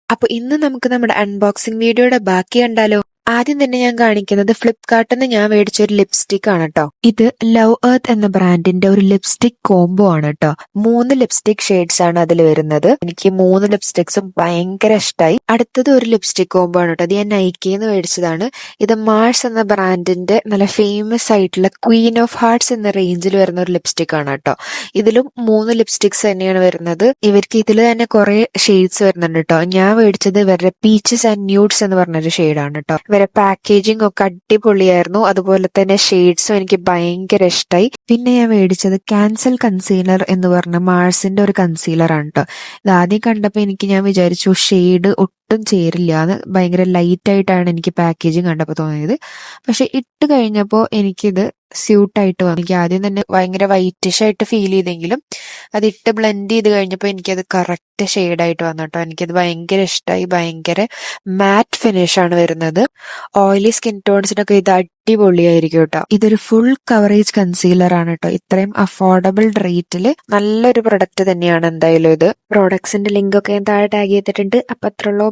അപ്പൊ ഇന്ന് നമുക്ക് നമ്മുടെ അൺബോക്സിംഗ് വീഡിയോയുടെ ബാക്കി കണ്ടാലോ? ആദ്യം തന്നെ ഞാൻ കാണിക്കുന്നത് ഫ്ലിപ്കാർട്ടിൽ നിന്ന് ഞാൻ മേടിച്ച ഒരു ലിപ്സ്റ്റിക് ആണ് കേട്ടോ. ഇത് ലവ് എർത്ത് എന്ന ബ്രാൻഡിന്റെ ഒരു ലിപ്സ്റ്റിക് കോംബോ ആണ് കേട്ടോ. 3 ലിപ്സ്റ്റിക് ഷെയ്ഡ്സ് ആണ് അതിൽ വരുന്നത്. എനിക്ക് 3 ലിപ്സ്റ്റിക്സും ഭയങ്കര ഇഷ്ടമായി. അടുത്തത് ഒരു ലിപ്സ്റ്റിക് കോംബോ ആണ് കേട്ടോ. അത് ഞാൻ നൈക്കിന്ന് മേടിച്ചതാണ്. ഇത് മാർസ് എന്ന ബ്രാൻഡിന്റെ നല്ല ഫേമസ് ആയിട്ടുള്ള ക്വീൻ ഓഫ് ഹാർട്ട്സ് എന്ന റേഞ്ചിൽ വരുന്ന ഒരു ലിപ്സ്റ്റിക് ആണ് കേട്ടോ. ഇതിലും 3 ലിപ്സ്റ്റിക്സ് തന്നെയാണ് വരുന്നത്. ഇവർക്ക് ഇതിൽ തന്നെ കുറെ ഷെയ്ഡ്സ് വരുന്നുണ്ട് കേട്ടോ. ഞാൻ മേടിച്ചത് ഇവരുടെ പീച്ചസ് ആൻഡ് ന്യൂഡ്സ് എന്ന് പറഞ്ഞൊരു ഷെയ്ഡാണ് കേട്ടോ. ഇവരെ പാക്കേജിംഗ് ഒക്കെ അടിപൊളിയായിരുന്നു. അതുപോലെ തന്നെ ഷെയ്ഡ്സും എനിക്ക് ഭയങ്കര ഇഷ്ടമായി. പിന്നെ ഞാൻ മേടിച്ചത് ക്യാൻസൽ കൺസീലർ എന്ന് പറഞ്ഞ മാർസിന്റെ ഒരു കൺസീലർ ആണ് കേട്ടോ. ഇത് ആദ്യം കണ്ടപ്പോൾ ഞാൻ വിചാരിച്ചു ഷെയ്ഡ് ഒട്ടും ചേരില്ല എന്ന്. ഭയങ്കര ലൈറ്റ് ആയിട്ടാണ് എനിക്ക് പാക്കേജിങ് കണ്ടപ്പോൾ തോന്നിയത്. പക്ഷെ ഇട്ട് കഴിഞ്ഞപ്പോൾ എനിക്കിത് സ്യൂട്ടായിട്ട് വന്നു. എനിക്ക് ആദ്യം തന്നെ ഭയങ്കര വൈറ്റിഷ് ആയിട്ട് ഫീൽ ചെയ്തെങ്കിലും അത് ഇട്ട് ബ്ലെൻഡ് ചെയ്ത് കഴിഞ്ഞപ്പോൾ എനിക്കത് കറക്റ്റ് ഷെയ്ഡായിട്ട് വന്നു കേട്ടോ. എനിക്കത് ഭയങ്കര ഇഷ്ടമായി. ഭയങ്കര മാറ്റ് ഫിനിഷ് ആണ് വരുന്നത്. ഓയിലി സ്കിൻ ടോൺസിനൊക്കെ ഇത് അടിപൊളിയായിരിക്കും കേട്ടോ. ഇതൊരു ഫുൾ കവറേജ് കൺസീലർ ആണ് കേട്ടോ. ഇത്രയും അഫോർഡബിൾ റേറ്റില് നല്ലൊരു പ്രൊഡക്റ്റ് തന്നെയാണ് എന്തായാലും ഇത്. പ്രോഡക്ട്സിന്റെ ലിങ്ക് ഒക്കെ ഞാൻ താഴെ ടാഗ് ചെയ്തിട്ടുണ്ട്. അപ്പൊ അത്രയുള്ളൂ.